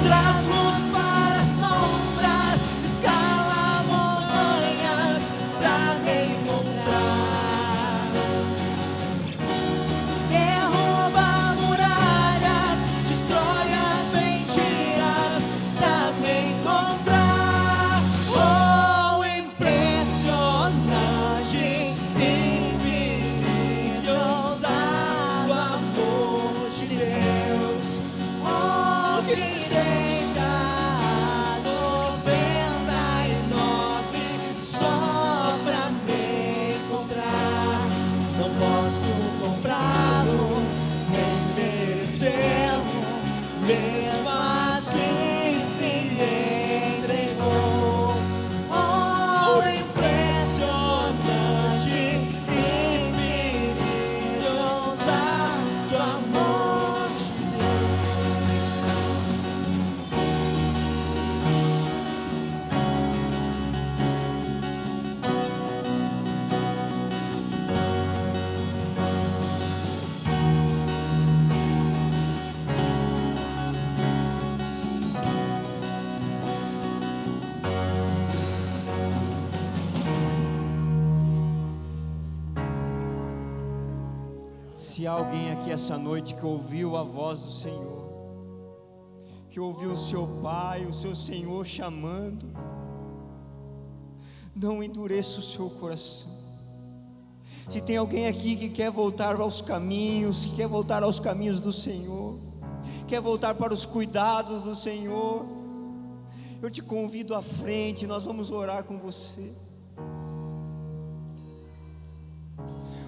Traz luz para sombras, escala montanhas pra me encontrar. Derruba muralhas, destrói as mentiras pra me encontrar. Oh, impressionante, infinito, ousado amor de Deus. Oh, que deixa as 99 só pra me encontrar. Não posso comprá-lo, nem merecê-lo, mesmo assim se entregou. Oh, impressionante, infinito, ousado amor de Se há alguém aqui essa noite que ouviu a voz do Senhor, que ouviu o seu Pai, o seu Senhor chamando, não endureça o seu coração. Se tem alguém aqui que quer voltar aos caminhos, que quer voltar aos caminhos do Senhor, quer voltar para os cuidados do Senhor, eu te convido à frente, nós vamos orar com você.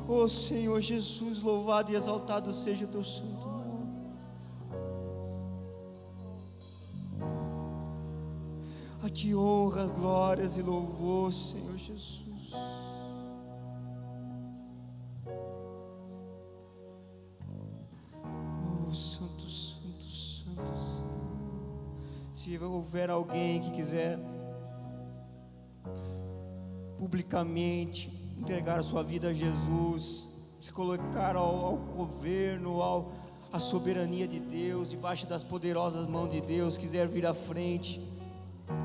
Oh Senhor Jesus, louvado e exaltado seja o teu santo nome. A ti honra, glórias e louvor, Senhor Jesus. Oh santo, santo, santo Senhor. Se houver alguém que quiser publicamente entregar a sua vida a Jesus, se colocar ao governo, à soberania de Deus, debaixo das poderosas mãos de Deus, quiser vir à frente,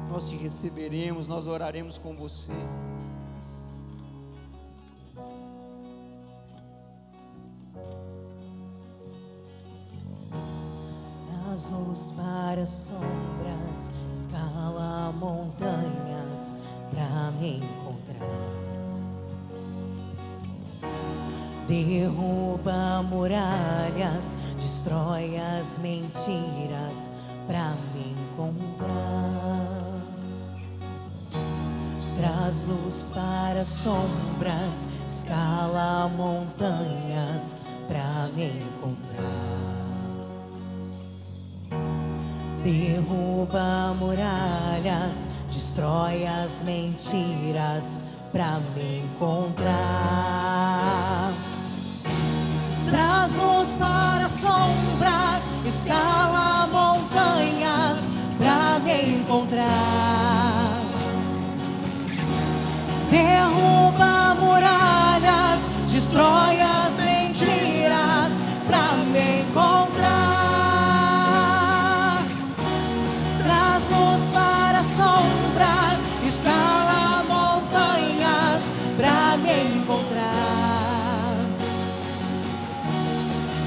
nós te receberemos, nós oraremos com você. Traz luz para as sombras, escala montanhas pra me encontrar. Derruba muralhas, destrói as mentiras pra me encontrar. Traz luz para as sombras, escala montanhas pra me encontrar. Derruba muralhas, destrói as mentiras pra me encontrar. Traz luz para as sombras, escala montanhas pra me encontrar. Derruba muralhas, destrói as mentiras pra me encontrar. Traz luz para as sombras, escala montanhas pra me encontrar.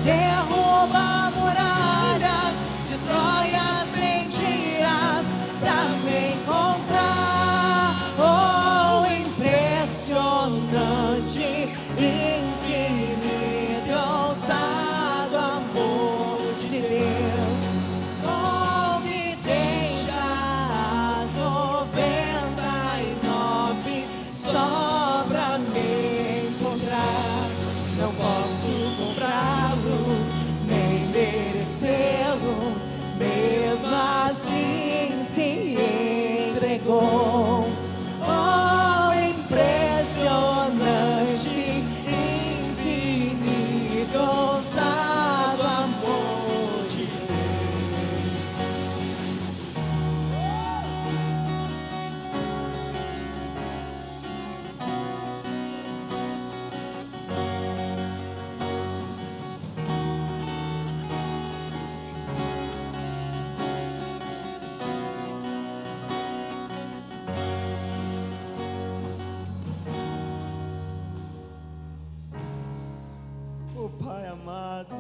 Derruba muralhas, destrói as mentiras pra me encontrar. Oh, impressionante, infinito, ousado amor de Deus. Oh, me deixa as 99 só pra me encontrar. Não posso comprá-lo, nem merecê-lo, mesmo assim se entregou. Oh, impressionante, infinito, ousado amor de Deus. Oh Pai amado,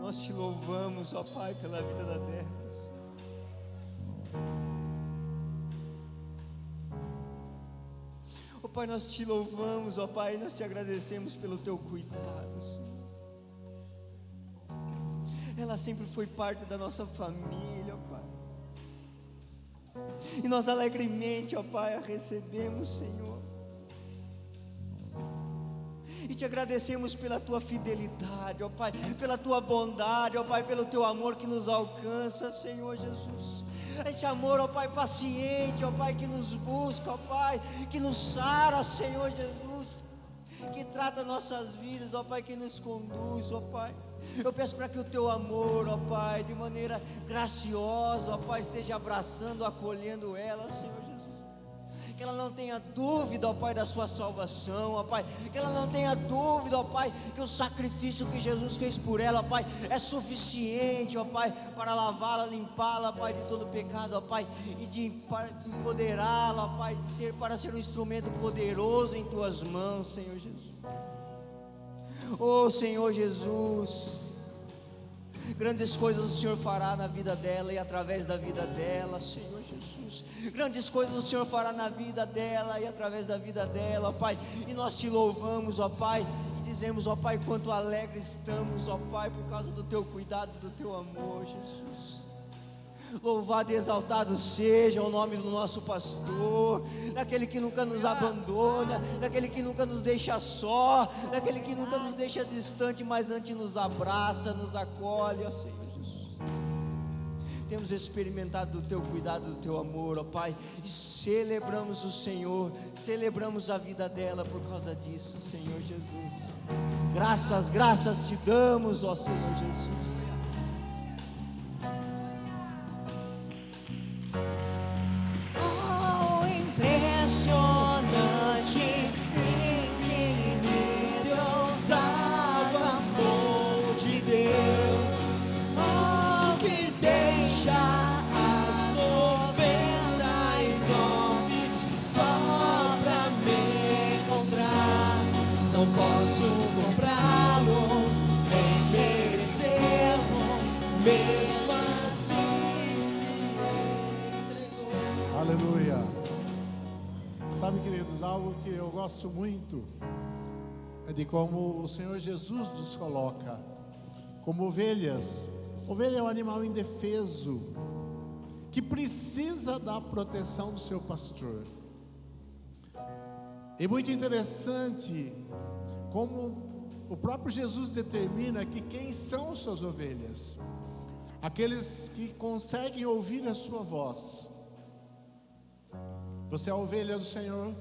nós te louvamos, ó Pai, pela vida da Débora. Oh Pai, nós te louvamos, ó Pai, nós te agradecemos pelo teu cuidado, Senhor. Ela sempre foi parte da nossa família, ó Pai. E nós alegremente, ó Pai, a recebemos, Senhor. E te agradecemos pela tua fidelidade, ó Pai, pela tua bondade, ó Pai, pelo teu amor que nos alcança, Senhor Jesus. Esse amor, ó Pai, paciente, ó Pai, que nos busca, ó Pai, que nos sara, Senhor Jesus, que trata nossas vidas, ó Pai, que nos conduz, ó Pai. Eu peço para que o teu amor, ó Pai, de maneira graciosa, ó Pai, esteja abraçando, acolhendo ela, Senhor Jesus. Que ela não tenha dúvida, ó Pai, da sua salvação, ó Pai. Que ela não tenha dúvida, ó Pai, que o sacrifício que Jesus fez por ela, ó Pai, é suficiente, ó Pai, para lavá-la, limpá-la, Pai, de todo pecado, ó Pai, e de empoderá-la, ó Pai, para ser um instrumento poderoso em tuas mãos, Senhor Jesus. Oh Senhor Jesus, grandes coisas o Senhor fará na vida dela e através da vida dela, Senhor Jesus. Grandes coisas o Senhor fará na vida dela e através da vida dela, ó Pai. E nós te louvamos, ó Pai, e dizemos, ó Pai, quanto alegres estamos, ó Pai, por causa do teu cuidado, do teu amor, Jesus. Louvado e exaltado seja o nome do nosso pastor, daquele que nunca nos abandona, daquele que nunca nos deixa só, daquele que nunca nos deixa distante, mas antes nos abraça, nos acolhe, ó Senhor Jesus. Temos experimentado do teu cuidado, do teu amor, ó Pai, e celebramos o Senhor, celebramos a vida dela por causa disso, Senhor Jesus. Graças te damos, ó Senhor Jesus. Oh, impressionante, infinito, mesmo assim se entregou. Aleluia. Sabe, queridos, algo que eu gosto muito é de como o Senhor Jesus nos coloca como ovelhas. Ovelha é um animal indefeso que precisa da proteção do seu pastor. E muito interessante como o próprio Jesus determina que quem são suas ovelhas? Aqueles que conseguem ouvir a sua voz. Você é a ovelha do Senhor?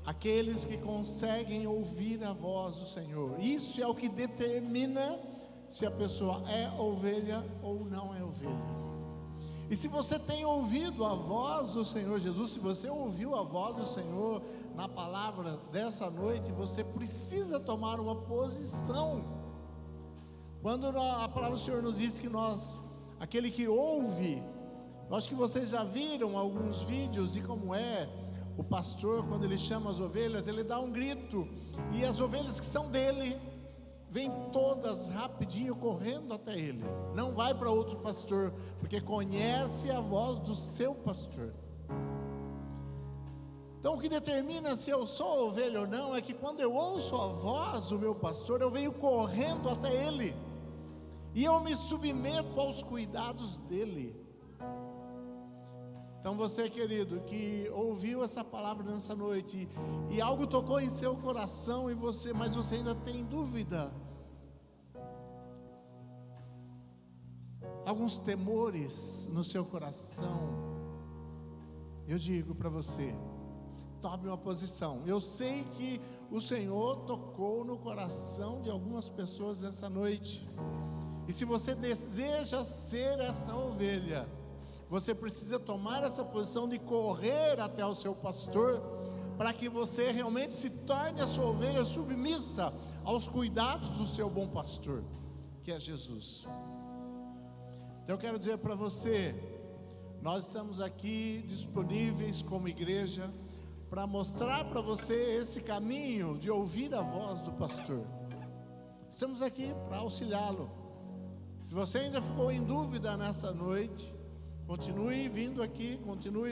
Aqueles que conseguem ouvir a voz do Senhor. Isso é o que determina se a pessoa é ovelha ou não é ovelha. E se você tem ouvido a voz do Senhor Jesus, se você ouviu a voz do Senhor na palavra dessa noite, você precisa tomar uma posição. Quando a palavra do Senhor nos diz que aquele que ouve, acho que vocês já viram alguns vídeos de como é o pastor, quando ele chama as ovelhas, ele dá um grito, e as ovelhas que são dele, vêm todas rapidinho correndo até ele, não vai para outro pastor, porque conhece a voz do seu pastor. Então o que determina se eu sou ovelha ou não, é que quando eu ouço a voz do meu pastor, eu venho correndo até ele, e eu me submeto aos cuidados dele. Então você, querido, que ouviu essa palavra nessa noite e algo tocou em seu coração, mas você ainda tem dúvida, alguns temores no seu coração, eu digo para você, tome uma posição. Eu sei que o Senhor tocou no coração de algumas pessoas nessa noite, e se você deseja ser essa ovelha, você precisa tomar essa posição de correr até o seu pastor, para que você realmente se torne a sua ovelha submissa aos cuidados do seu bom pastor, que é Jesus. Então eu quero dizer para você, nós estamos aqui disponíveis como igreja, para mostrar para você esse caminho de ouvir a voz do pastor. Estamos aqui para auxiliá-lo. Se você ainda ficou em dúvida nessa noite, continue vindo aqui,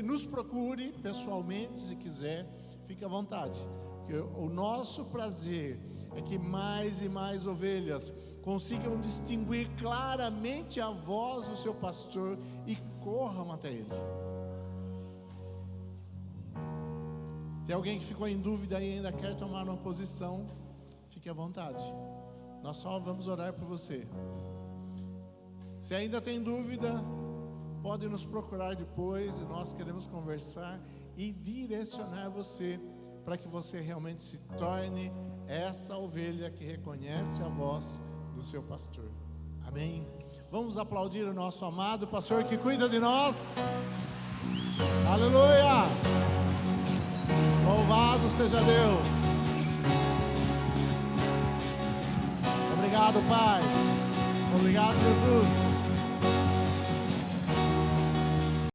nos procure pessoalmente se quiser, fique à vontade, porque o nosso prazer é que mais e mais ovelhas consigam distinguir claramente a voz do seu pastor e corram até ele. Tem alguém que ficou em dúvida e ainda quer tomar uma posição, fique à vontade, nós só vamos orar por você. Se ainda tem dúvida, pode nos procurar depois, e nós queremos conversar e direcionar você, para que você realmente se torne essa ovelha que reconhece a voz do seu pastor. Amém? Vamos aplaudir o nosso amado pastor que cuida de nós. Aleluia! Louvado seja Deus. Obrigado, Pai. Obrigado, Jesus.